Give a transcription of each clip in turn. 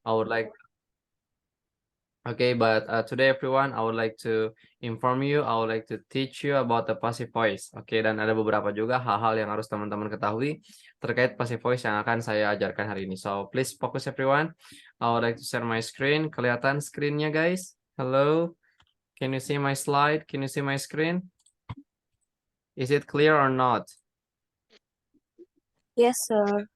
I would like Okay, but today everyone, I would like to inform you, I would like to teach you about the passive voice. Oke, dan ada beberapa juga hal-hal yang harus teman-teman ketahui terkait passive voice yang akan saya ajarkan hari ini. So, please focus everyone. I would like to share my screen. Kelihatan screen-nya, guys? Hello? Can you see my slide? Can you see my screen? Is it clear or not? Yes, sir.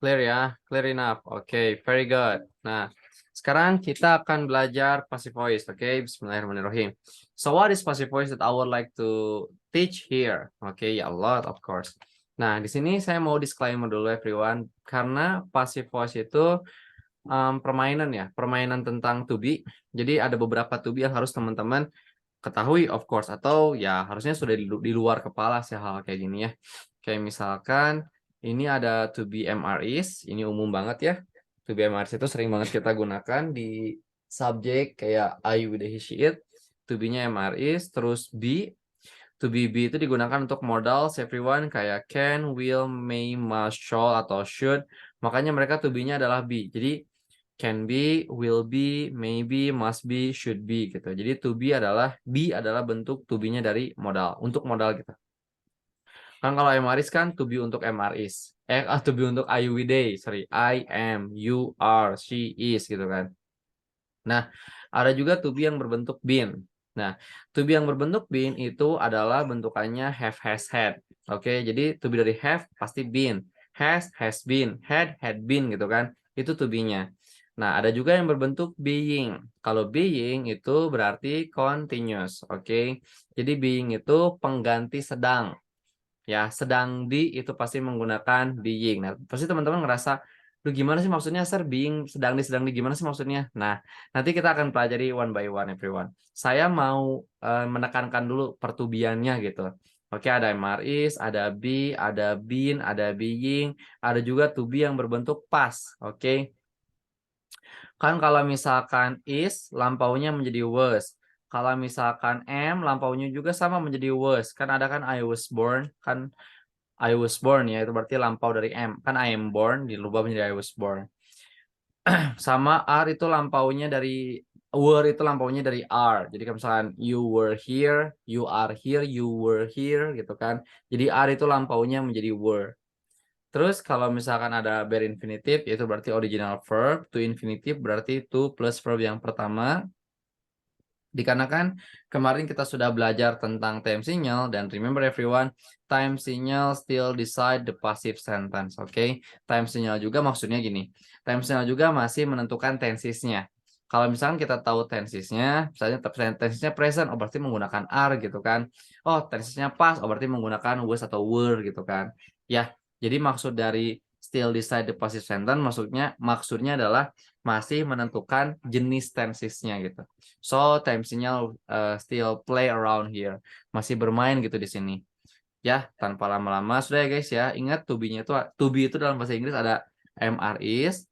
Clear ya? Clear enough. Oke, very good. Nah, sekarang kita akan belajar passive voice. Oke, Bismillahirrahmanirrahim. So, what is passive voice that I would like to teach here? Oke, a lot of course. Nah, di sini saya mau disclaimer dulu everyone. Karena passive voice itu permainan ya. Permainan tentang to be. Jadi ada beberapa to be yang harus teman-teman ketahui of course. Atau ya harusnya sudah di luar kepala sih hal kayak gini ya. Kayak misalkan ini ada to be MRIs, ini umum banget ya. To be MRIs itu sering banget kita gunakan di subjek kayak I with he she it. To be-nya MRIs, terus be. To be itu digunakan untuk modals everyone kayak can, will, may, must, shall, atau should. Makanya mereka to be-nya adalah be. Jadi can be, will be, maybe, must be, should be gitu. Jadi to be adalah bentuk to be-nya dari modal, untuk modal gitu. Kan kalau MRIs kan to be untuk MRIs. To be untuk I we they, sorry. I am, you are, she is gitu kan. Nah, ada juga to be yang berbentuk been. Nah, to be yang berbentuk been itu adalah bentukannya have, has, had. Oke, jadi to be dari have pasti been. Has been. Had been gitu kan. Itu to be-nya. Nah, ada juga yang berbentuk being. Kalau being itu berarti continuous. Oke, jadi being itu pengganti sedang. Ya, sedang di itu pasti menggunakan being. Nah, pasti teman-teman ngerasa, "Duh, gimana sih maksudnya, Sir? Being, sedang di gimana sih maksudnya?" Nah, nanti kita akan pelajari one by one, everyone. Saya mau menekankan dulu pertubiannya gitu. Oke, ada MRIs, ada be, ada been, ada being, ada juga to be yang berbentuk past. Oke. Kan kalau misalkan is, lampaunya menjadi was. Kalau misalkan am, lampaunya juga sama menjadi was. Kan ada kan I was born, kan I was born ya, itu berarti lampau dari am. Kan I am born, dirubah menjadi I was born. Sama are itu lampaunya dari, were itu lampaunya dari are. Jadi kalau misalkan you were here, you are here, you were here gitu kan. Jadi are itu lampaunya menjadi were. Terus kalau misalkan ada bare infinitive, yaitu berarti original verb. To infinitive berarti to plus verb yang pertama. Dikarenakan kemarin kita sudah belajar tentang time signal dan remember everyone, time signal still decide the passive sentence, oke? Time signal juga maksudnya gini, time signal juga masih menentukan tensesnya. Kalau misalkan kita tahu tensesnya, misalnya tensesnya present, oh berarti menggunakan are gitu kan. Oh tensesnya past, oh berarti menggunakan was atau were gitu kan. Ya, jadi maksud dari still decide the passive sentence maksudnya adalah masih menentukan jenis tensesnya gitu. So time signal still play around here, masih bermain gitu di sini. Ya, tanpa lama-lama sudah ya guys ya. Ingat to be-nya itu, to be itu dalam bahasa Inggris ada MR is,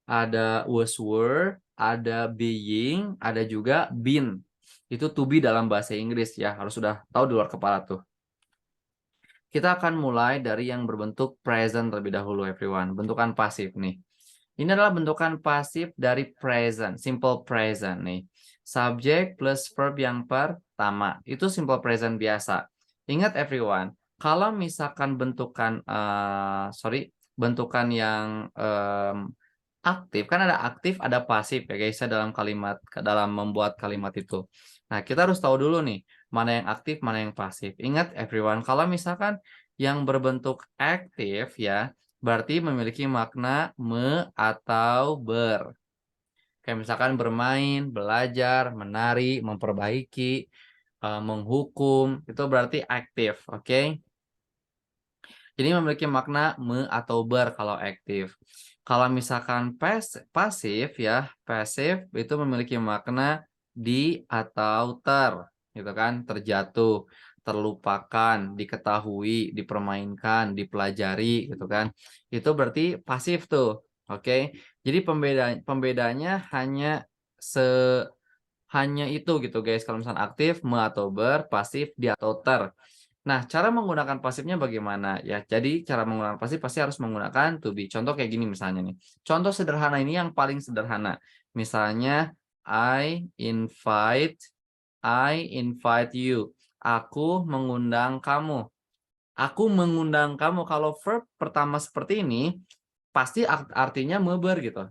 ada was were, ada being, ada juga been. Itu to be dalam bahasa Inggris ya, harus sudah tahu di luar kepala tuh. Kita akan mulai dari yang berbentuk present terlebih dahulu everyone, bentukan pasif nih. Ini adalah bentukan pasif dari present, simple present nih. Subject plus verb yang pertama, itu simple present biasa. Ingat everyone, kalau misalkan bentukan, bentukan yang aktif, kan ada aktif, ada pasif ya guys, dalam dalam membuat kalimat itu. Nah, kita harus tahu dulu nih, mana yang aktif, mana yang pasif. Ingat everyone, kalau misalkan yang berbentuk aktif ya, berarti memiliki makna me atau ber. Kayak misalkan bermain, belajar, menari, memperbaiki, menghukum, itu berarti aktif, oke? Jadi memiliki makna me atau ber kalau aktif. Kalau misalkan pasif ya, pasif itu memiliki makna di atau gitu kan, terjatuh, terlupakan, diketahui, dipermainkan, dipelajari gitu kan. Itu berarti pasif tuh. Oke. Jadi pembedanya hanya itu gitu guys. Kalau misalkan aktif me atau ber, pasif di atau ter. Nah, cara menggunakan pasifnya bagaimana ya? Jadi cara menggunakan pasif pasti harus menggunakan to be. Contoh kayak gini misalnya nih. Contoh sederhana ini yang paling sederhana. Misalnya I invite you. Aku mengundang kamu. Aku mengundang kamu. Kalau verb pertama seperti ini pasti artinya meber gitu.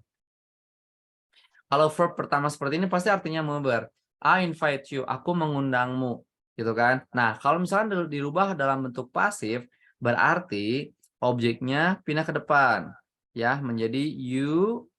Kalau verb pertama seperti ini pasti artinya meber. I invite you, aku mengundangmu, gitu kan. Nah, kalau misalkan dirubah dalam bentuk pasif, berarti objeknya pindah ke depan, ya, menjadi you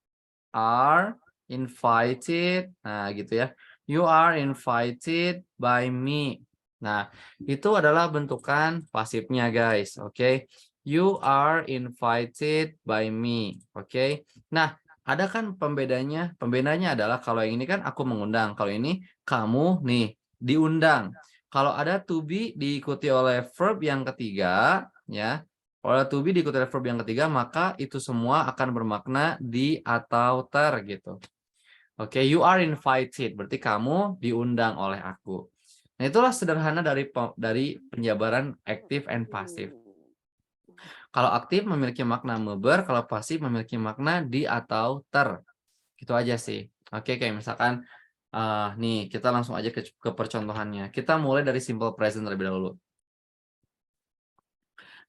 are invited. Nah, gitu ya. You are invited by me. Nah, itu adalah bentukan pasifnya, guys. Oke. You are invited by me. Oke. Nah, ada kan pembedanya? Pembedanya adalah kalau yang ini kan aku mengundang, kalau ini kamu nih diundang. Kalau ada to be diikuti oleh verb yang ketiga, ya. Kalau to be diikuti oleh verb yang ketiga, maka itu semua akan bermakna di atau ter gitu. Oke, you are invited, berarti kamu diundang oleh aku. Nah, itulah sederhana dari penjabaran active and passive. Kalau aktif memiliki makna meber, kalau pasif memiliki makna di atau ter. Gitu aja sih. Oke, kayak misalkan nih kita langsung aja ke percontohannya. Kita mulai dari simple present terlebih dahulu.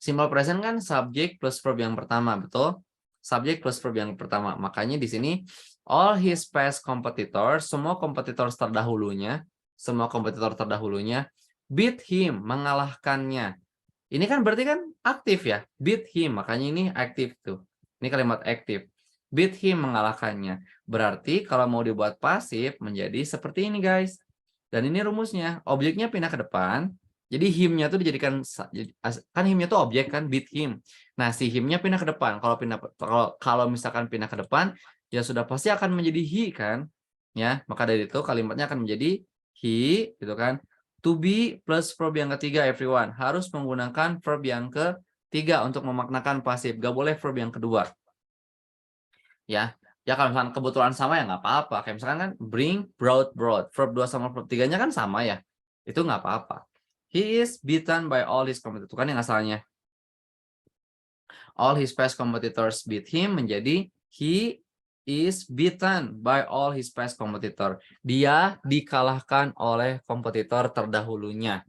Simple present kan subjek plus verb yang pertama, betul? Subjek plus verb yang pertama. Makanya di sini all his past competitors, semua kompetitor terdahulunya beat him, mengalahkannya. Ini kan berarti kan aktif ya, beat him, makanya ini aktif tuh. Ini kalimat aktif. Beat him, mengalahkannya. Berarti kalau mau dibuat pasif menjadi seperti ini, guys. Dan ini rumusnya, objeknya pindah ke depan. Jadi him-nya tuh dijadikan, kan him-nya tuh objek kan, beat him. Nah, si him-nya pindah ke depan. Kalau misalkan pindah ke depan, ya sudah pasti akan menjadi he kan. Ya, maka dari itu kalimatnya akan menjadi he gitu kan. To be plus verb yang ketiga, everyone. Harus menggunakan verb yang ketiga untuk memaknakan pasif. Gak boleh verb yang kedua. Ya, ya kalau misalkan kebetulan sama ya nggak apa-apa. Kayak misalkan kan bring, brought, brought. Verb 2 sama verb 3-nya kan sama ya. Itu nggak apa-apa. He is beaten by all his competitors. Itu kan yang asalnya. All his past competitors beat him menjadi he is beaten by all his past competitor. Dia dikalahkan oleh kompetitor terdahulunya.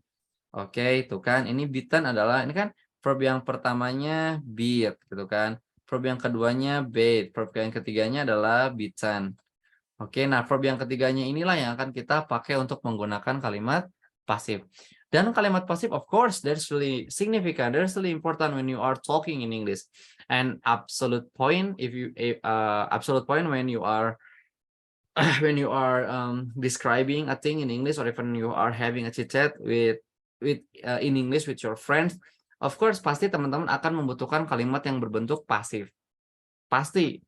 Oke, itu kan. Ini beaten adalah, ini kan verb yang pertamanya beat, gitu kan. Verb yang keduanya beat. Verb yang ketiganya adalah beaten. Oke, nah verb yang ketiganya inilah yang akan kita pakai untuk menggunakan kalimat pasif. Dan kalimat pasif, of course, there's really significant, there's really important when you are talking in English. And absolute point, absolute point when you are when you are describing a thing in English, or even you are having a chit chat in English with your friends, of course pasti teman-teman akan membutuhkan kalimat yang berbentuk pasif. Pasti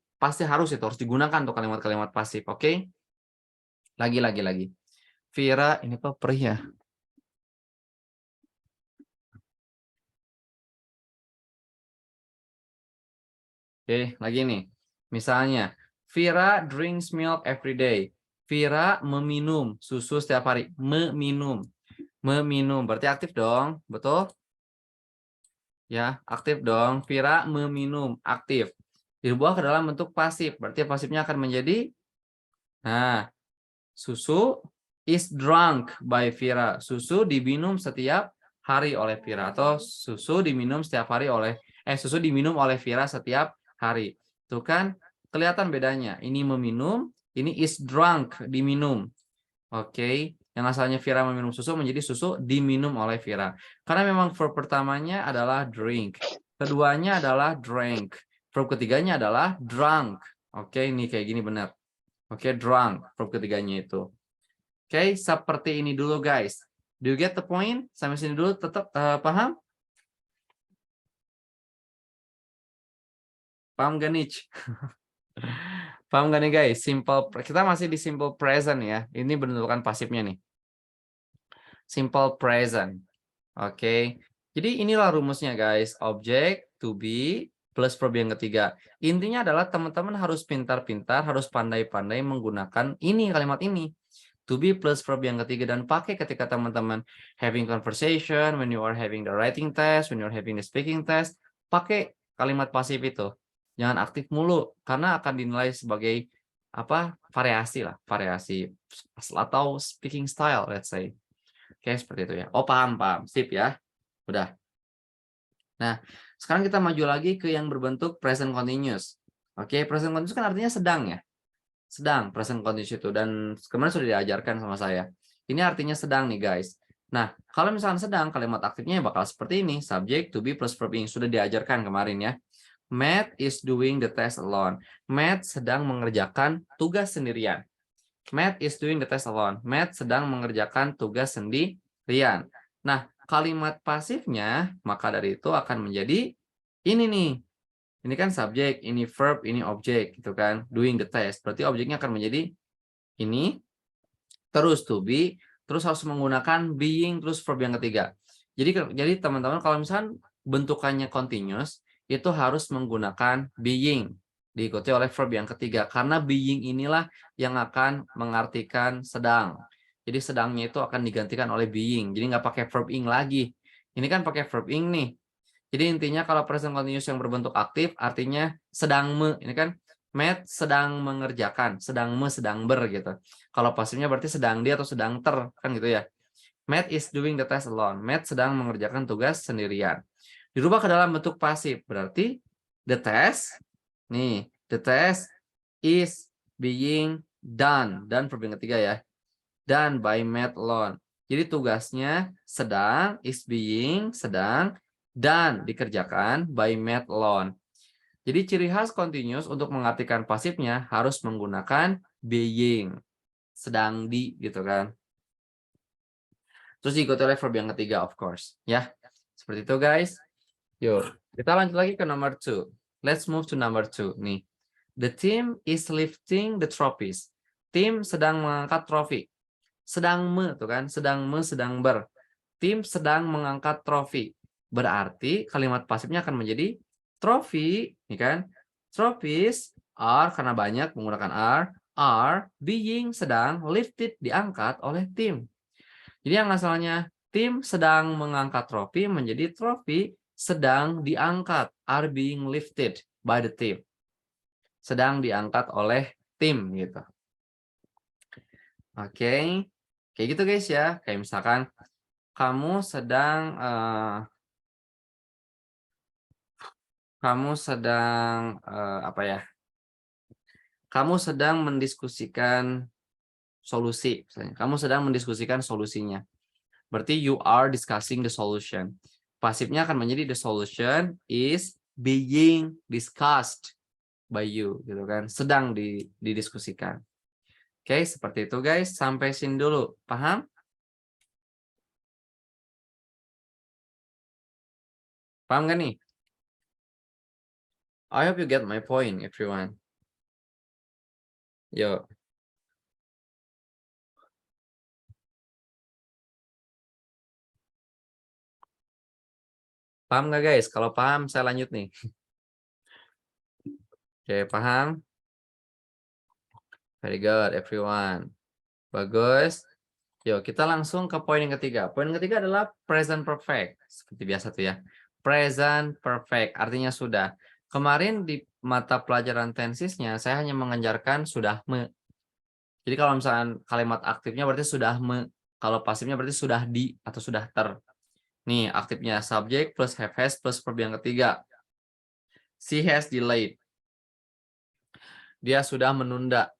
harus digunakan untuk kalimat-kalimat pasif. Oke? Lagi. Vira, ini kok perih ya? Oke, lagi nih. Misalnya, Vira drinks milk every day. Vira meminum susu setiap hari. Meminum. Berarti aktif dong, betul? Ya, aktif dong. Vira meminum, aktif. Dirubah ke dalam bentuk pasif. Berarti pasifnya akan menjadi, nah, susu is drunk by Vira. Susu diminum setiap hari oleh Vira. Atau susu diminum oleh Vira setiap hari. Tuh kan, kelihatan bedanya. Ini meminum, ini is drunk, diminum. Oke, yang asalnya Vira meminum susu menjadi susu diminum oleh Vira. Karena memang verb pertamanya adalah drink. Keduanya adalah drank. Verb ketiganya adalah drunk. Oke, ini kayak gini benar. Oke, drunk. Verb ketiganya itu. Oke, seperti ini dulu guys. Do you get the point? Sampai sini dulu tetap paham? Paham gak nih? Paham gak nih guys? Kita masih di simple present ya. Ini bentukan pasifnya nih. Simple present. Oke. Jadi inilah rumusnya guys. Objek, to be, plus verb yang ketiga. Intinya adalah teman-teman harus pintar-pintar, harus pandai-pandai menggunakan ini, kalimat ini. to be plus verb yang ketiga, dan pakai ketika teman-teman having conversation, when you are having the writing test, when you are having the speaking test, pakai kalimat pasif itu. Jangan aktif mulu karena akan dinilai sebagai apa? Variasi lah, variasi atau speaking style, let's say. Oke, seperti itu ya. Oh, paham. Sip ya. Udah. Nah, sekarang kita maju lagi ke yang berbentuk present continuous. Oke, present continuous kan artinya sedang ya. Sedang, present continuous itu. Dan kemarin sudah diajarkan sama saya. Ini artinya sedang nih guys. Nah, kalau misalnya sedang, kalimat aktifnya bakal seperti ini. Subject, to be, plus verb ing. Sudah diajarkan kemarin ya. Matt is doing the test alone. Matt sedang mengerjakan tugas sendirian. Matt is doing the test alone. Matt sedang mengerjakan tugas sendirian. Nah, kalimat pasifnya, maka dari itu akan menjadi ini nih. Ini kan subjek, ini verb, ini objek, gitu kan. Doing the test. Berarti objeknya akan menjadi ini, terus to be, terus harus menggunakan being, terus verb yang ketiga. Jadi teman-teman kalau misalnya bentukannya continuous, itu harus menggunakan being, diikuti oleh verb yang ketiga. Karena being inilah yang akan mengartikan sedang. Jadi sedangnya itu akan digantikan oleh being. Jadi nggak pakai verb ing lagi. Ini kan pakai verb ing nih. Jadi intinya kalau present continuous yang berbentuk aktif artinya sedang ini kan Matt sedang mengerjakan, sedang ber gitu. Kalau pasifnya berarti sedang dia atau sedang kan gitu ya. Matt is doing the test alone. Matt sedang mengerjakan tugas sendirian. Dirubah ke dalam bentuk pasif berarti the test is being done, dan verb yang ketiga ya. Done by Matt alone. Jadi tugasnya sedang is being sedang dan dikerjakan by Matt alone. Jadi ciri khas continuous untuk mengartikan pasifnya harus menggunakan being, sedang di gitu kan. Terus diikuti oleh verb yang ketiga of course, ya. Seperti itu guys. Yuk, kita lanjut lagi ke nomor 2. Let's move to number 2 nih. The team is lifting the trophies. Tim sedang mengangkat trofi. Sedang tuh kan, sedang ber. Tim sedang mengangkat trofi. Berarti kalimat pasifnya akan menjadi trophy, ya kan? Trophies are, karena banyak menggunakan are being sedang lifted, diangkat oleh tim. Jadi yang asalnya tim sedang mengangkat trofi menjadi trofi sedang diangkat, are being lifted by the team. Sedang diangkat oleh tim gitu. Oke. Kayak gitu guys ya. Kayak misalkan kamu sedang apa ya? Kamu sedang mendiskusikan solusi, misalnya. Kamu sedang mendiskusikan solusinya. Berarti you are discussing the solution. Pasifnya akan menjadi the solution is being discussed by you, gitu kan? Sedang didiskusikan. Oke, seperti itu guys. Sampai sini dulu. Paham? Paham gak nih? I hope you get my point, everyone. Yo. Paham gak guys? Kalau paham, saya lanjut nih. Oke, paham? Very good, everyone. Bagus. Yuk, kita langsung ke poin yang ketiga. Poin ketiga adalah present perfect. Seperti biasa tuh ya. Present perfect, artinya sudah. Kemarin di mata pelajaran tensesnya, saya hanya mengajarkan sudah me. Jadi kalau misalnya kalimat aktifnya berarti sudah me. Kalau pasifnya berarti sudah di atau sudah ter. Nih, aktifnya subject plus have has plus verb yang ketiga. She has delayed. Dia sudah menunda.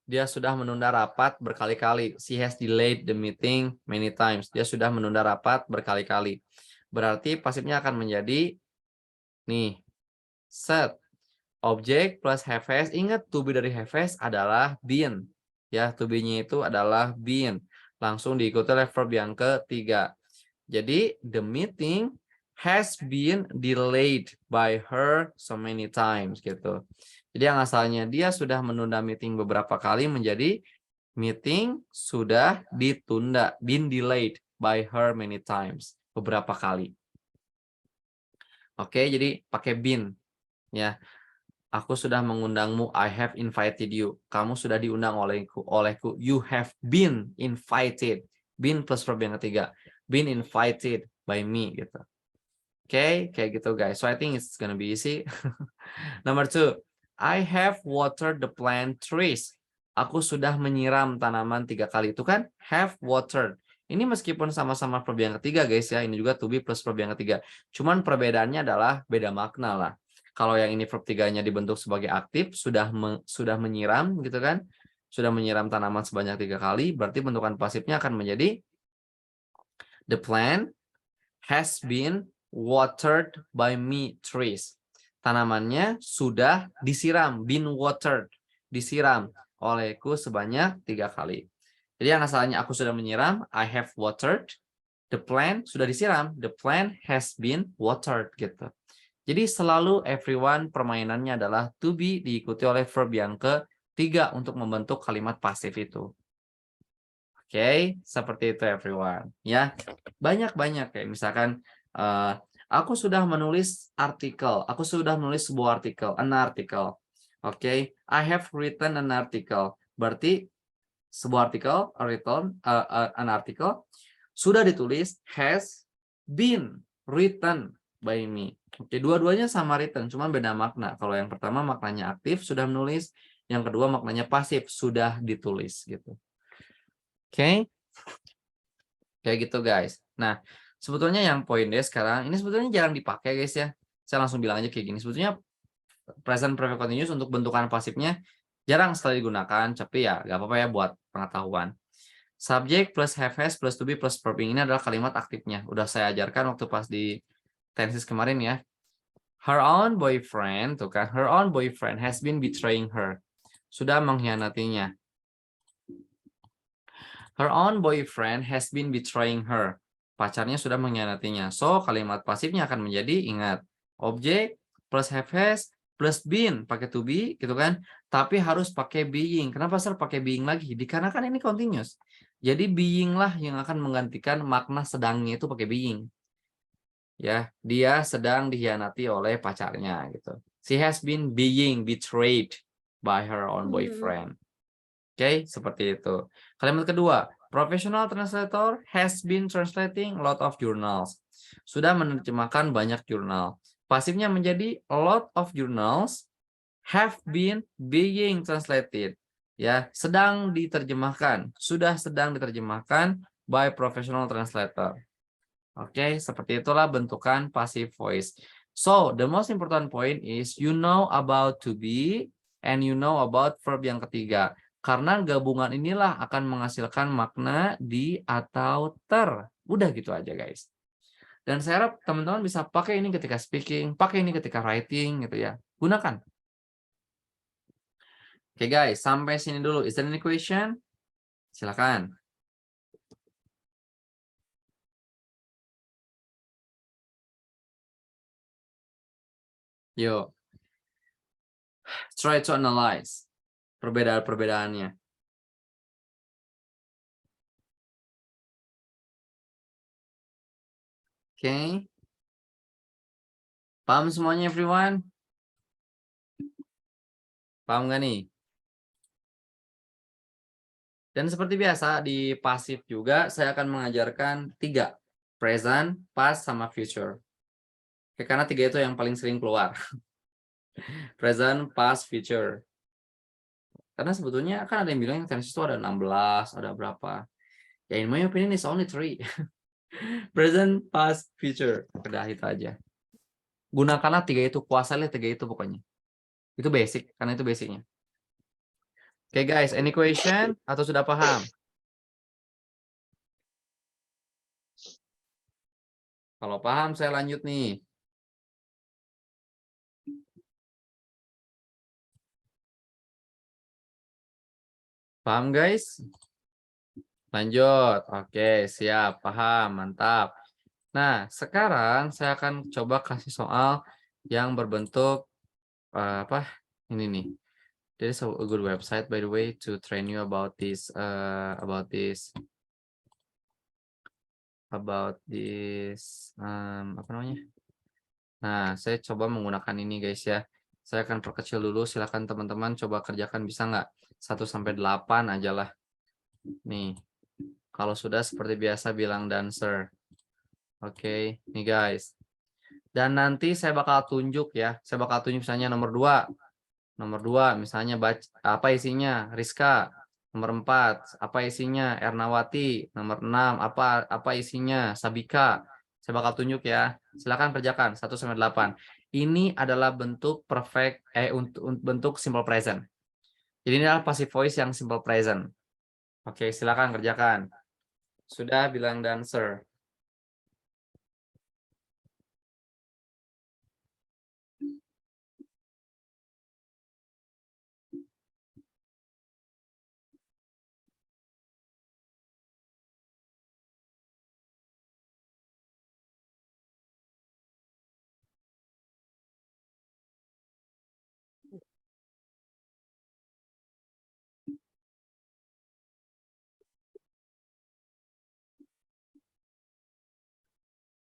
Dia sudah menunda rapat berkali-kali. She has delayed the meeting many times. Dia sudah menunda rapat berkali-kali. Berarti pasifnya akan menjadi nih, set. Objek plus have has. Ingat to be dari have has adalah been. Ya, to be-nya itu adalah been. Langsung diikuti oleh verb yang ketiga. Jadi the meeting has been delayed by her so many times gitu. Jadi yang asalnya dia sudah menunda meeting beberapa kali menjadi meeting sudah ditunda, been delayed by her many times, beberapa kali. Oke, jadi pakai been ya. Aku sudah mengundangmu. I have invited you. Kamu sudah diundang olehku. You have been invited. Been plus verb yang ketiga. Been invited by me gitu. Oke, kayak gitu guys. So I think it's gonna be easy. Number 2. I have watered the plant trees. Aku sudah menyiram tanaman 3 kali. Itu kan have watered. Ini meskipun sama-sama verb yang ketiga guys ya. Ini juga to be plus verb yang ketiga. Cuman perbedaannya adalah beda makna lah. Kalau yang ini verb 3-nya dibentuk sebagai aktif, sudah menyiram gitu kan. Sudah menyiram tanaman sebanyak 3 kali, berarti bentukan pasifnya akan menjadi the plant has been watered by me trees. Tanamannya sudah disiram, been watered, disiram olehku sebanyak 3 kali. Jadi yang asalnya aku sudah menyiram, I have watered. The plant sudah disiram, the plant has been watered gitu. Jadi selalu everyone permainannya adalah to be diikuti oleh verb yang ketiga untuk membentuk kalimat pasif itu. Oke, seperti itu everyone. Ya, banyak-banyak kayak misalkan aku sudah menulis artikel. Aku sudah menulis sebuah artikel, an article. Oke, I have written an article. Berarti sebuah artikel, an article sudah ditulis, has been written by me. Oke, dua-duanya sama written, cuman beda makna. Kalau yang pertama maknanya aktif, sudah menulis. Yang kedua maknanya pasif, sudah ditulis gitu. Oke, kayak gitu guys. Nah, sebetulnya yang poin D sekarang, ini sebetulnya jarang dipakai guys ya. Saya langsung bilang aja kayak gini. Sebetulnya present perfect continuous untuk bentukan pasifnya jarang sekali digunakan, tapi ya gak apa-apa ya buat pengetahuan. Subject plus have has plus to be plus verb ini adalah kalimat aktifnya. Udah saya ajarkan waktu pas di tenses kemarin ya. Her own boyfriend, tuh kan, her own boyfriend has been betraying her. Sudah mengkhianatinya. Her own boyfriend has been betraying her. Pacarnya sudah mengkhianatinya. So, kalimat pasifnya akan menjadi, ingat, objek plus have has plus been, pakai to be, gitu kan. Tapi harus pakai being. Kenapa sir pakai being lagi? Dikarenakan ini continuous. Jadi being lah yang akan menggantikan makna sedangnya itu pakai being. Ya, dia sedang dikhianati oleh pacarnya gitu. She has been being betrayed by her own boyfriend. Oke, seperti itu. Kalimat kedua, professional translator has been translating a lot of journals. Sudah menerjemahkan banyak jurnal. Pasifnya menjadi a lot of journals have been being translated. Ya, sedang diterjemahkan, sudah sedang diterjemahkan by professional translator. Oke, seperti itulah bentukan passive voice. So, the most important point is you know about to be and you know about verb yang ketiga. Karena gabungan inilah akan menghasilkan makna di atau ter. Udah gitu aja, guys. Dan saya harap teman-teman bisa pakai ini ketika speaking, pakai ini ketika writing gitu ya. Gunakan. Oke, guys, sampai sini dulu. Is there any question? Silakan. Yuk. Try to analyze perbedaan-perbedaannya. Oke. Paham semuanya everyone? Paham nggak nih? Dan seperti biasa di pasif juga saya akan mengajarkan 3. Present, past, sama future. Oke, karena 3 itu yang paling sering keluar. Present, past, future. Karena sebetulnya kan ada yang bilang yang tenses itu ada 16, ada berapa. Ya in my opinion is only 3. Present, past, future. Udah itu aja. Gunakanlah 3 itu, kuasailah 3 itu pokoknya. Itu basic, karena itu basicnya. Oke guys, any question? Atau sudah paham? Kalau paham saya lanjut nih. Paham guys? Lanjut. Oke, siap, paham, mantap. Nah, sekarang saya akan coba kasih soal yang berbentuk apa? Ini nih. There is a good website by the way to train you about this apa namanya? Nah, saya coba menggunakan ini guys ya. Saya akan perkecil dulu, silakan teman-teman coba kerjakan, bisa nggak? 1 sampai 8 aja lah. Nih, kalau sudah seperti biasa bilang dancer. Oke, nih guys. Dan nanti saya bakal tunjuk ya, saya bakal tunjuk misalnya nomor 2 misalnya apa isinya? Rizka. Nomor 4 apa isinya? Ernawati. Nomor 6 apa isinya? Sabika. Saya bakal tunjuk ya. Silakan kerjakan 1 sampai 8. Ini adalah bentuk untuk bentuk simple present. Jadi ini adalah passive voice yang simple present. Oke, silakan kerjakan. Sudah bilang dancer.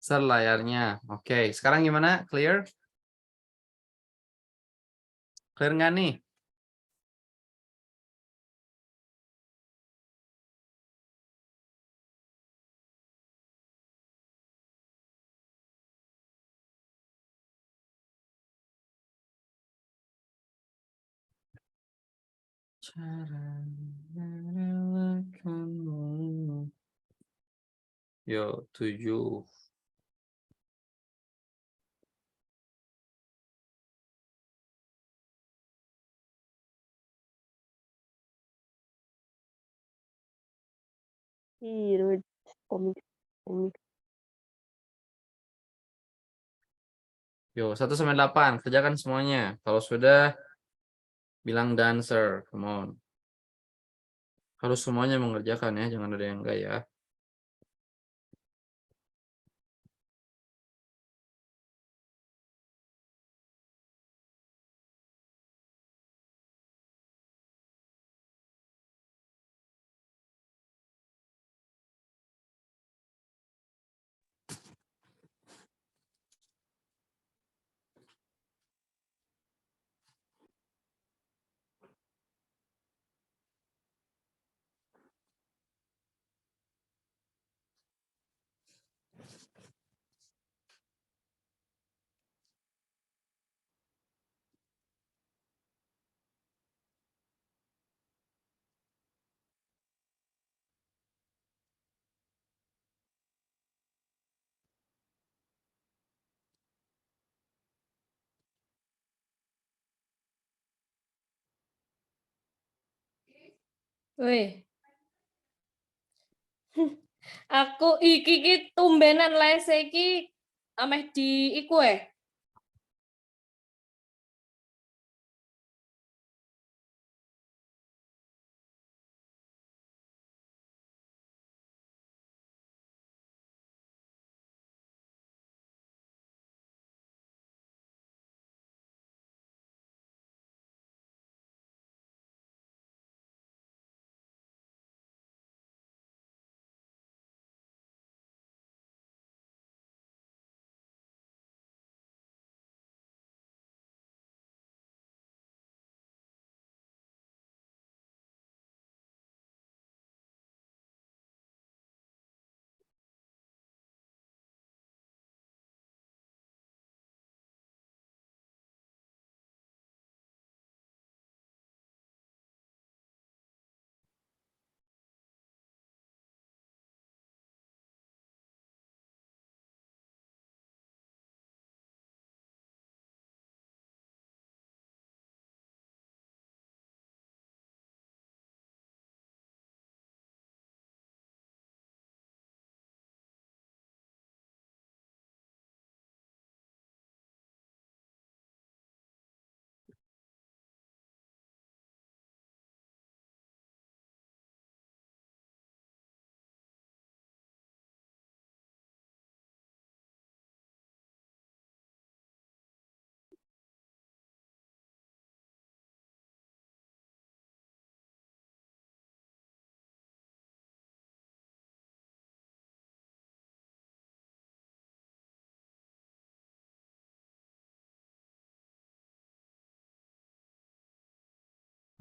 Share layarnya. Oke, sekarang gimana? Clear? Clear nggak nih? Cara merelakanmu. Yo, 7. Iya, komik komik. Yo, 1 sampai 8. Kerjakan semuanya. Kalau sudah, bilang dancer. Come on. Harus semuanya mengerjakan ya. Jangan ada yang enggak ya. Wih, aku iki tumbenan lese iki ameh di iku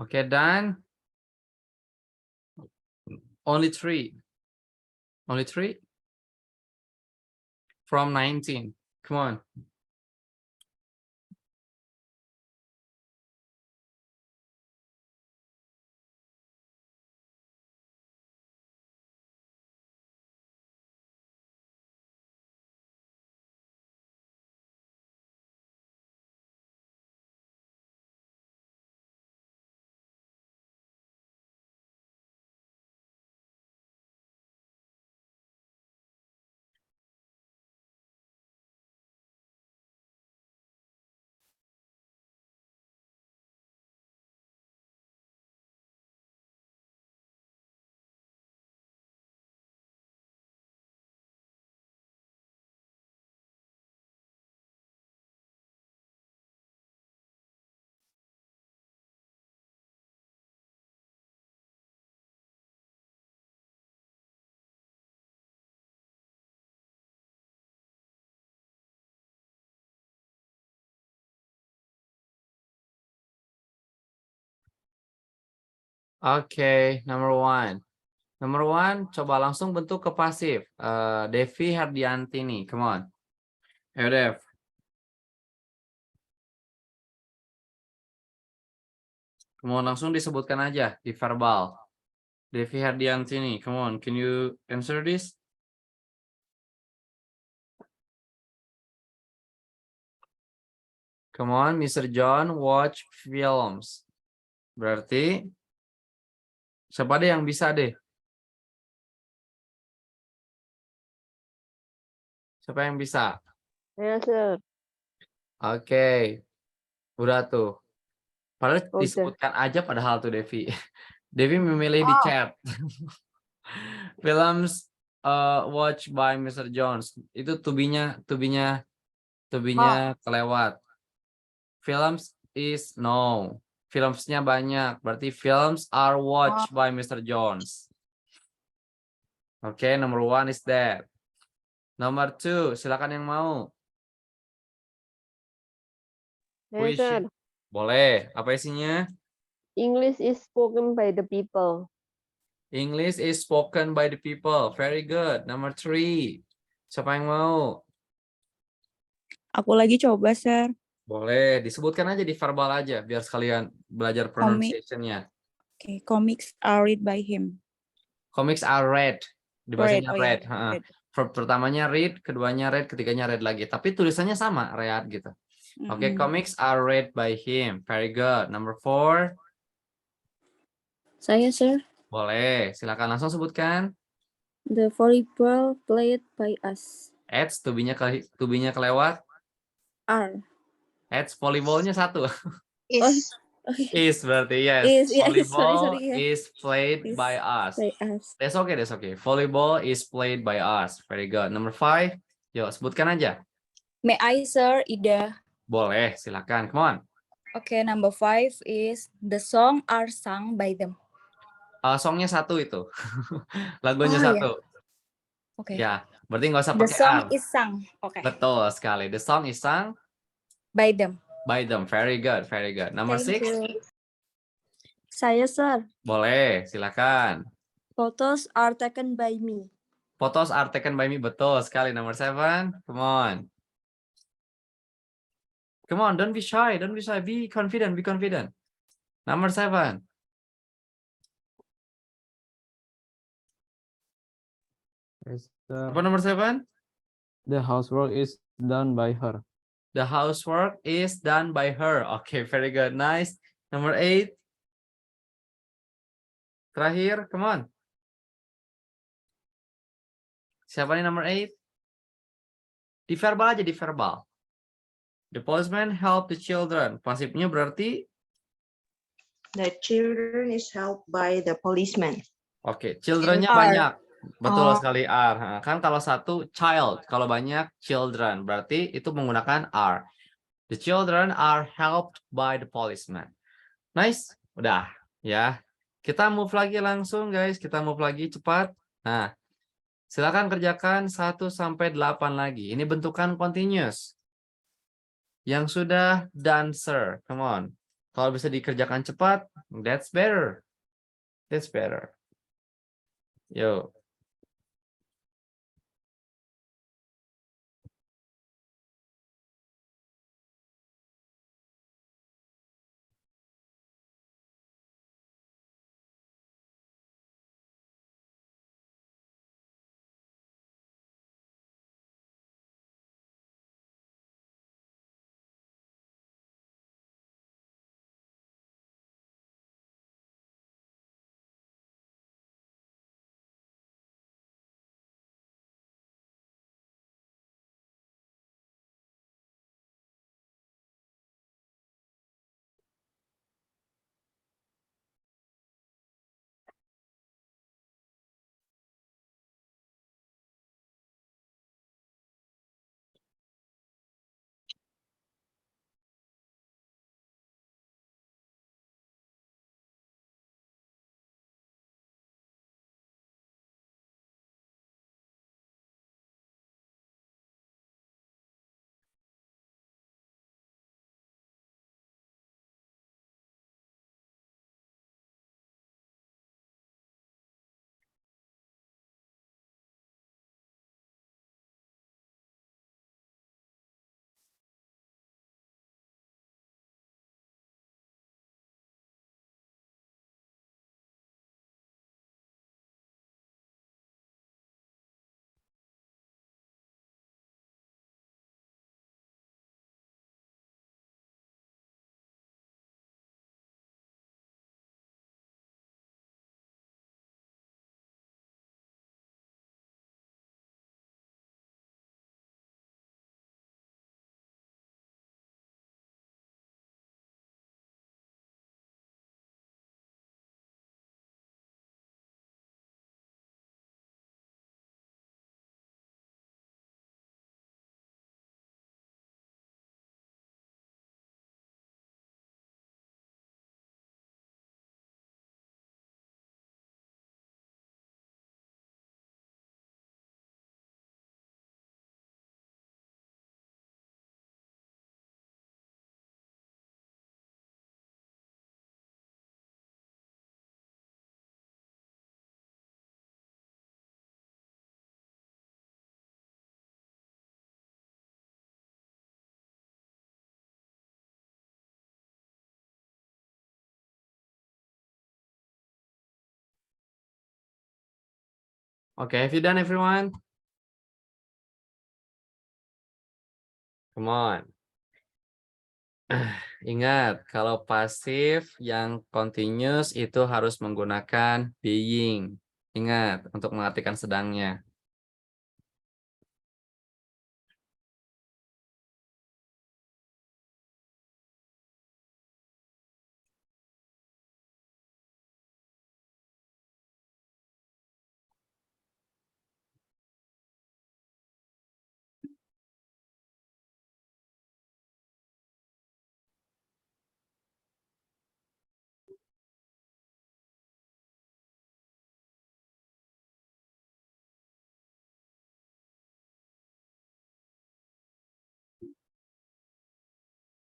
Okay, done. Only 3. Only 3 from 19. Come on. Okay, number 1. Number 1, coba langsung bentuk ke pasif. Devi Hardiantini, come on. Ayo Dev. Come on, langsung disebutkan aja di verbal. Devi Hardiantini, come on, can you answer this? Come on, Mr. John, watch films. Berarti, siapa deh yang bisa deh? Siapa yang bisa? Ya, Sir. Oke, udah tuh. Padahal Udah. disebutkan aja padahal tuh Devi. Devi memilih di Oh. chat. Films watch by Mr. Jones. Itu to-be-nya kelewat. Films is no. Filmsnya banyak. Berarti films are watched by Mr. Jones. Oke, number 1 is that. Number 2, silakan yang mau. Ya, Puisi. Sir. Boleh. Apa isinya? English is spoken by the people. English is spoken by the people. Very good. Number 3. Siapa yang mau? Aku lagi coba, Sir. Boleh. Disebutkan aja di verbal aja. Biar sekalian belajar pronunciation-nya. Okay, comics are read by him. Comics are read. Di bahasanya Read, oh read. ya, read. Verb pertamanya read, keduanya read, ketiganya read lagi. Tapi tulisannya sama, read gitu. Oke, comics are read by him. Very good. Number 4. Saya, Sir. Boleh. Silakan langsung sebutkan. The volleyball played by us. Ads, to-be-nya kelewat. Are. Ads, volleyballnya 1. Is. Is berarti yes. Is, yeah, Volleyball sorry, yeah. is played Is by us. by us. That's okay, that's okay. Volleyball is played by us. Very good. Number 5. Yuk, sebutkan aja. May I, Sir, Ida? Boleh, silakan. Come on. Okay, number 5 is the song are sung by them. Songnya 1 itu. Lagunya Oh, 1. ya. Okay. Ya, berarti nggak usah The pakai song are. is sung. Okay. Betul sekali. The song is sung By them. by them. Very good, very good. Number 6. Saya, Sir. Boleh, silakan. Photos are taken by me. Photos are taken by me. Betul sekali. Number 7. Come on. Come on, don't be shy. Don't be shy. Be confident, be confident. Number 7. Apa nomor 7? The housework is done by her. The housework is done by her. Okay, very good. Nice. Number 8. Terakhir, come on. Siapa nih number 8? Di verbal aja, di verbal. The postman helped the children. Pasifnya berarti? The children is helped by the policeman. Oke, children-nya Are. banyak. Betul Oh. sekali are. Kan kalau satu child, kalau banyak children, berarti itu menggunakan are. The children are helped by the policeman. Nice, udah ya. Kita move lagi langsung guys, kita move lagi cepat. Nah, silakan kerjakan 1 sampai 8 lagi. Ini bentukan continuous. Yang sudah done, sir. Come on. Kalau bisa dikerjakan cepat, that's better. That's better. Yo. Okay, have you done everyone? Come on. Ingat, kalau pasif yang continuous itu harus menggunakan being. Ingat, untuk mengartikan sedangnya.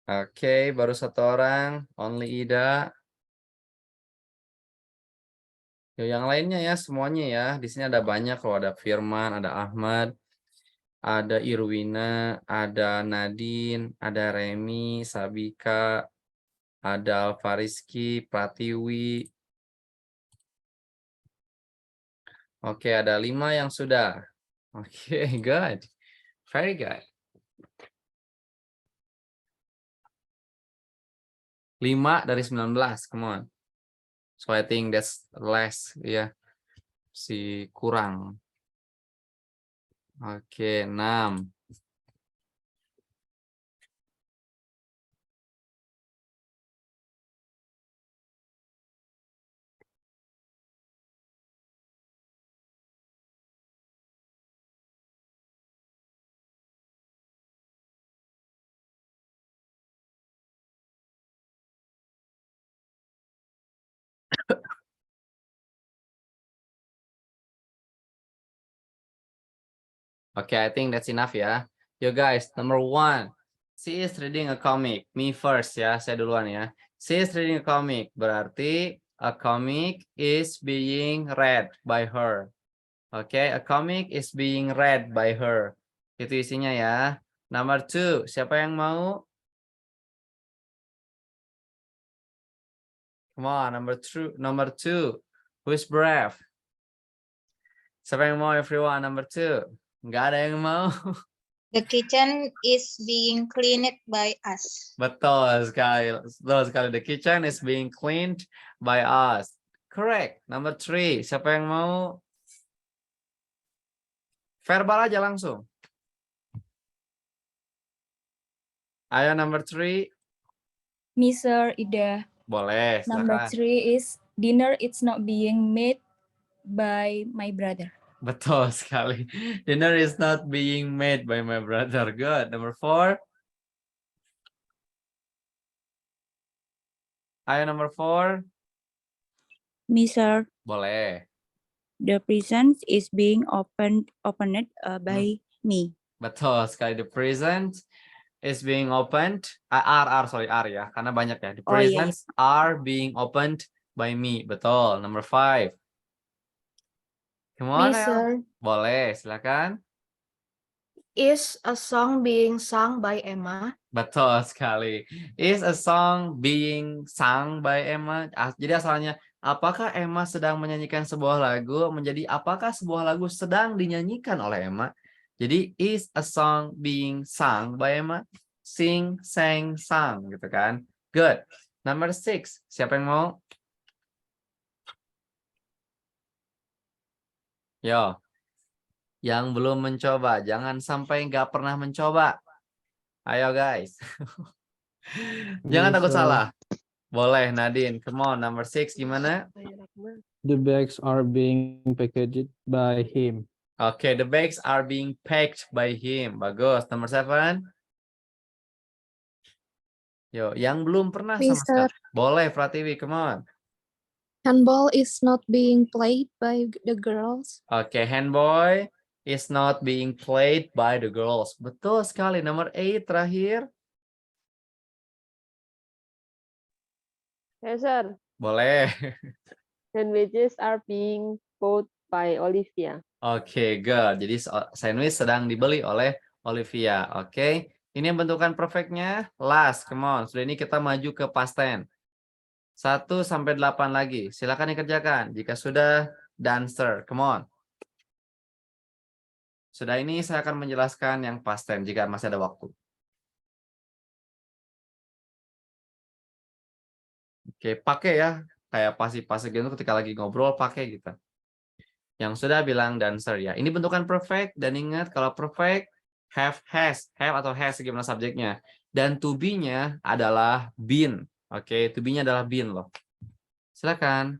Oke, baru satu orang. Only Ida. Yo, yang lainnya ya, semuanya ya. Di sini ada banyak loh. Ada Firman, ada Ahmad, ada Irwina, ada Nadine, ada Remi, Sabika, ada Alfariski, Pratiwi. Oke, ada 5 yang sudah. Oke, good. Very good. 5 dari 19, come on. So I think that's less, ya. Si kurang. Oke, 6. Okay, I think that's enough ya. Yo guys, number 1. She is reading a comic. Me first ya, saya duluan ya. She is reading a comic. Berarti a comic is being read by her. Oke, a comic is being read by her. Itu isinya ya. Number 2, siapa yang mau? Come on, number two. Who's brave? Siapa yang mau, everyone? Number 2. Nggak ada yang mau. The kitchen is being cleaned by us. Betul sekali. Betul sekali. The kitchen is being cleaned by us. Correct. Number 3. Siapa yang mau? Verbal aja langsung. Ayo number 3. Mr. Ida. Boleh, Number silakan. 3 is dinner it's not being made by my brother. Betul sekali. Dinner is not being made by my brother. Good. Number 4. Ayo number 4. Mr. Boleh. The present is being opened by me. Betul sekali. The present is being opened. Sorry, R ya. Karena banyak ya. The Oh, iya, presents are being opened by me. Betul. Number 5. Come on, El. Boleh, silakan. Is a song being sung by Emma? Betul sekali. Is a song being sung by Emma? Jadi asalnya, apakah Emma sedang menyanyikan sebuah lagu? Menjadi apakah sebuah lagu sedang dinyanyikan oleh Emma? Jadi is a song being sung by Emma? Sing, sang, sung gitu kan. Good. Number 6. Siapa yang mau? Yo. Yang belum mencoba, jangan sampai nggak pernah mencoba. Ayo guys. Jangan takut Yes, salah. Boleh Nadine, come on. Number 6 gimana? The bags are being packaged by him. Oke, the bags are being packed by him. Bagus. Number 7. Yo, yang belum pernah sama Mister. sekali. Boleh Pratiwi, come on. Handball is not being played by the girls. Oke, handboy is not being played by the girls. Betul sekali. Number 8 terakhir. Yes, sir. Boleh. Sandwiches are being bought by Olivia. Oke, good. Jadi sandwich sedang dibeli oleh Olivia. Oke. Ini yang bentukan perfectnya. Last, come on. Sudah ini kita maju ke past tense. 1 sampai 8 lagi. Silakan dikerjakan. Jika sudah, dancer. Come on. Sudah ini saya akan menjelaskan yang past tense jika masih ada waktu. Oke, pakai ya. Kayak pasif-pasif gitu ketika lagi ngobrol pakai gitu. Yang sudah bilang dancer ya. Ini bentukan perfect dan ingat kalau perfect have atau has gimana subjeknya. Dan to be-nya adalah been. Oke, to be-nya adalah been loh. Silakan.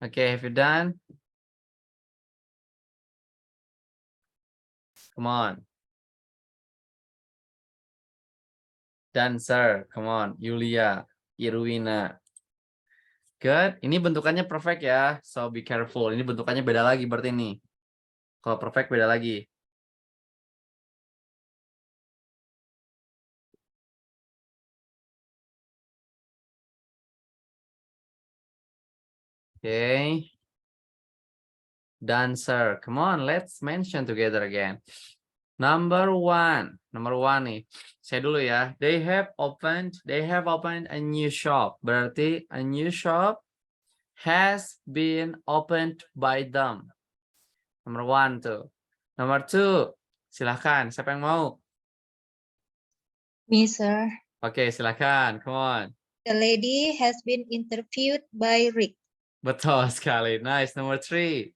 Okay, have you done? Come on. Dancer, come on. Yulia, Irwina. Good. Ini bentukannya perfect ya. So be careful. Ini bentukannya beda lagi berarti ini. Kalau perfect beda lagi. Okay. Dancer. Come on, let's mention together again. Number one nih. Saya dulu ya. They have opened a new shop. Berarti a new shop has been opened by them. Number one tuh. Number two, silahkan. Siapa yang mau? Me, sir. Oke, silahkan. Come on. The lady has been interviewed by Rick. Betul sekali. Nice. Number three.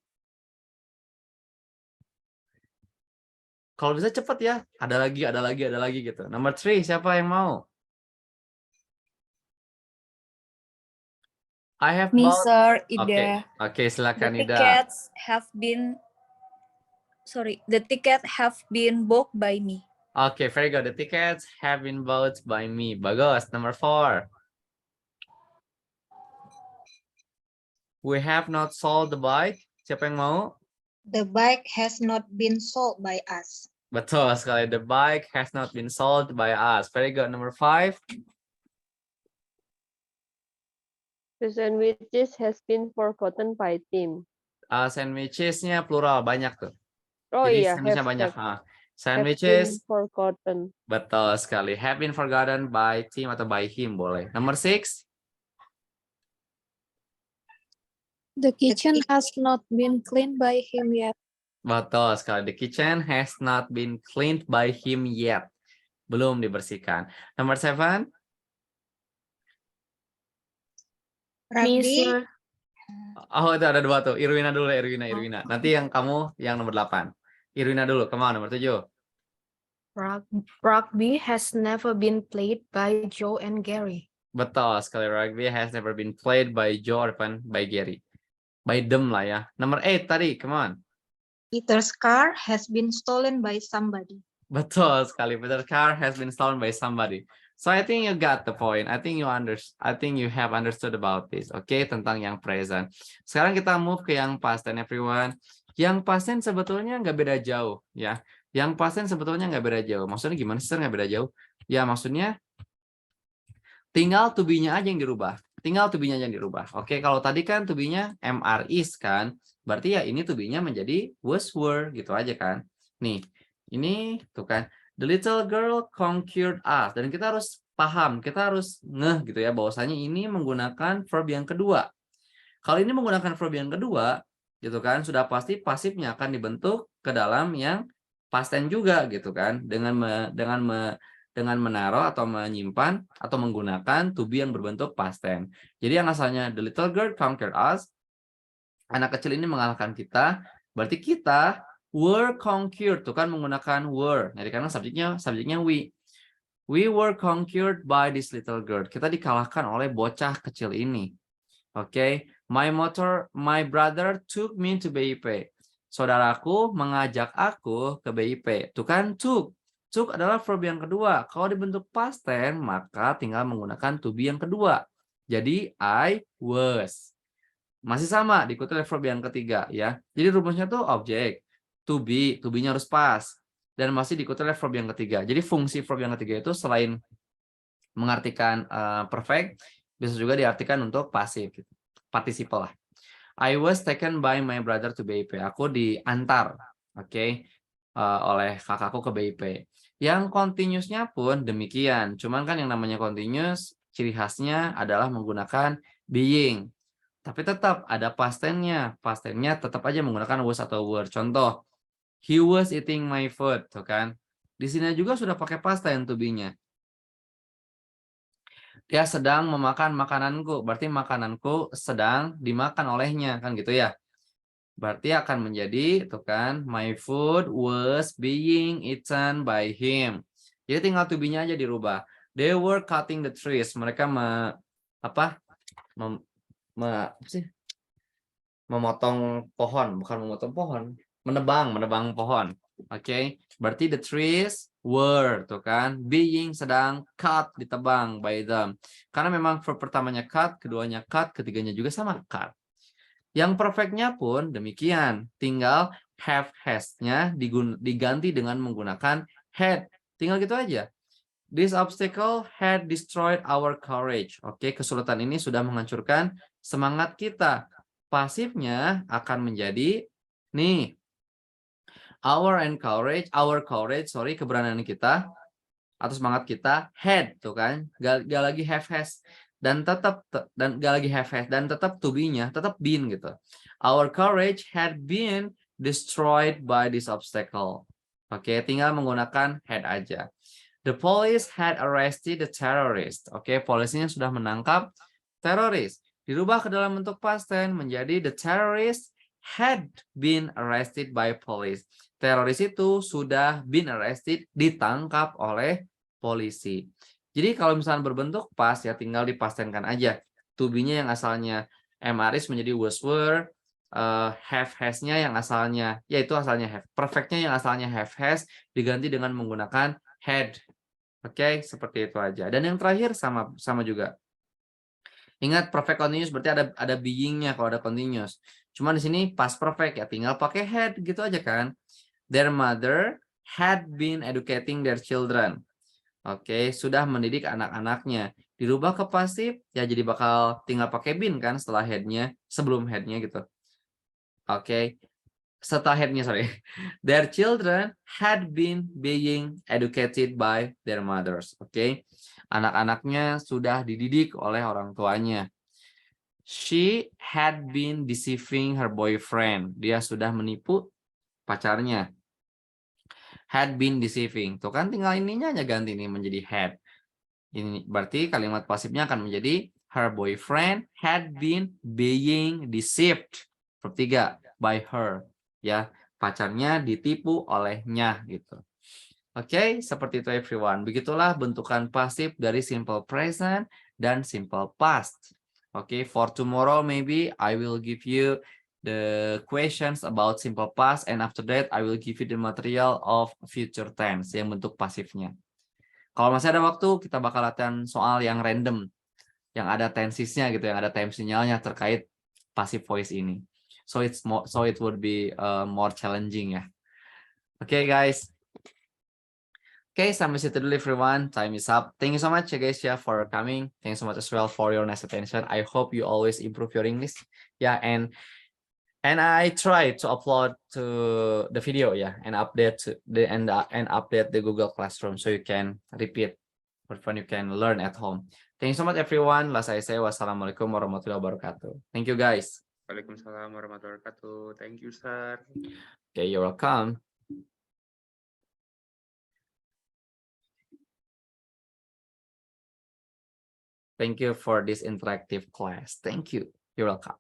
Kalau bisa cepat ya. Ada lagi gitu. Number three, siapa yang mau? I have Me, bought. sir, Oke, Ida. Oke, silakan The Ida. ticket have been booked by me. Oke, very good. The tickets have been bought by me. Bagus. Number four. We have not sold the bike. Siapa yang mau? The bike has not been sold by us. Betul sekali. The bike has not been sold by us. Very good. Number five. The sandwiches has been forgotten by Tim. Sandwiches-nya plural banyak tuh. Oh Jadi iya, sandwich-nya banyak. have been Sandwiches forgotten. betul sekali. Have been forgotten by Tim atau by him boleh. Number six. The kitchen has not been cleaned by him yet. Betul sekali. The kitchen has not been cleaned by him yet. Belum dibersihkan. Number seven. Me, Rugby, sir. Oh, itu ada dua tuh. Irwina dulu, Irwina. Nanti yang kamu yang nomor 8. Irwina dulu. Kemana? Nomor 7. Rugby has never been played by Joe and Gary. Betul sekali. Rugby has never been played by Joe or by Gary. By them lah ya. Nomor 8 tadi. Come on. Peter's car has been stolen by somebody. Betul sekali. Peter's car has been stolen by somebody. So I think you got the point. I think you have understood about this. Oke, tentang yang present. Sekarang kita move ke yang past tense everyone. Yang past tense sebetulnya nggak beda jauh ya. Yang past tense sebetulnya nggak beda jauh. Maksudnya gimana sih nggak beda jauh? Ya maksudnya tinggal to be-nya aja yang dirubah. Oke, kalau tadi kan to be-nya MR is kan. Berarti ya ini to be-nya menjadi was were gitu aja kan. Nih, ini tuh kan. The little girl conquered us. Dan kita harus paham, kita harus ngeh gitu ya bahwasanya ini menggunakan verb yang kedua. Kalau ini menggunakan verb yang kedua, gitu kan, sudah pasti pasifnya akan dibentuk ke dalam yang past tense juga gitu kan, dengan menaruh atau menyimpan atau menggunakan to be yang berbentuk past tense. Jadi yang asalnya the little girl conquered us, anak kecil ini mengalahkan kita, berarti kita were conquered, tuh kan menggunakan were. Jadi karena subjeknya we. We were conquered by this little girl. Kita dikalahkan oleh bocah kecil ini. Oke, my brother took me to BIP. Saudaraku mengajak aku ke BIP. Tuh kan took. Took adalah verb yang kedua. Kalau dibentuk past tense, maka tinggal menggunakan to be yang kedua. Jadi I was. Masih sama, diikuti oleh verb yang ketiga ya. Jadi rumusnya tuh objek. To be-nya harus pas. Dan masih diikuti oleh verb yang ketiga. Jadi fungsi verb yang ketiga itu selain mengartikan perfect, bisa juga diartikan untuk pasif. Gitu. Participle lah. I was taken by my brother to BIP. Aku diantar, oleh kakakku ke BIP. Yang continuous-nya pun demikian. Cuman kan yang namanya continuous, ciri khasnya adalah menggunakan being. Tapi tetap ada past tense-nya. Past tense-nya tetap aja menggunakan was atau were. Contoh, he was eating my food, tuh kan. Di sini juga sudah pakai past tense to be-nya. Dia sedang memakan makananku, berarti makananku sedang dimakan olehnya, kan gitu ya. Berarti akan menjadi, tuh kan, my food was being eaten by him. Jadi tinggal to be-nya aja dirubah. They were cutting the trees. Mereka memotong pohon, bukan memotong pohon, menebang pohon. Oke, berarti the trees were tuh kan being sedang cut, ditebang by them. Karena memang verb pertamanya cut, keduanya cut, ketiganya juga sama cut. Yang perfectnya pun demikian, tinggal have has-nya diganti dengan menggunakan had. Tinggal gitu aja. This obstacle had destroyed our courage. Oke, kesulitan ini sudah menghancurkan semangat kita. Pasifnya akan menjadi nih. Our courage, keberanian kita atau semangat kita had tuh kan. Gak lagi have has dan tetap to be-nya tetap been gitu. Our courage had been destroyed by this obstacle. Oke, tinggal menggunakan had aja. The police had arrested the terrorist. Oke, polisinya sudah menangkap teroris. Dirubah ke dalam bentuk past tense menjadi the terrorist had been arrested by police. Teroris itu sudah been arrested, ditangkap oleh polisi. Jadi kalau misalnya berbentuk past ya tinggal dipastengkan aja. To be-nya yang asalnya MRIs menjadi was were, have has-nya yang asalnya yaitu asalnya have. Perfect-nya yang asalnya have has diganti dengan menggunakan had. Oke, seperti itu aja. Dan yang terakhir sama juga. Ingat perfect continuous berarti ada being-nya kalau ada continuous. Cuma di sini past perfect ya tinggal pakai had gitu aja kan. Their mother had been educating their children. Oke, sudah mendidik anak-anaknya. Dirubah ke pasif ya jadi bakal tinggal pakai been kan setelah head-nya, sebelum head-nya gitu. Oke. Setelah head-nya, sorry. Their children had been being educated by their mothers. Oke. Anak-anaknya sudah dididik oleh orang tuanya. She had been deceiving her boyfriend. Dia sudah menipu pacarnya. Had been deceiving. Tuh kan tinggal ininya aja ganti nih menjadi had. Ini berarti kalimat pasifnya akan menjadi her boyfriend had been being deceived. Verb 3 by her. Ya, pacarnya ditipu olehnya gitu. Oke, seperti itu everyone. Begitulah bentukan pasif dari simple present dan simple past. Oke, for tomorrow maybe I will give you the questions about simple past and after that I will give you the material of future tense yang bentuk pasifnya. Kalau masih ada waktu kita bakal latihan soal yang random yang ada tensesnya gitu, yang ada time sinyalnya terkait passive voice ini. So it would be more challenging ya. Okay guys. Okay, sampai situ dulu everyone. Time is up. Thank you so much ya guys ya for coming. Thank you so much as well for your nice attention. I hope you always improve your English. Yeah, and I try to upload to the video and update the Google Classroom so you can repeat when you can learn at home. Thank you so much everyone. Last I say wassalamualaikum warahmatullahi wabarakatuh. Thank you guys. Waalaikumsalam warahmatullahi wabarakatuh. Thank you, sir. Okay, you're welcome. Thank you for this interactive class. Thank you. You're welcome.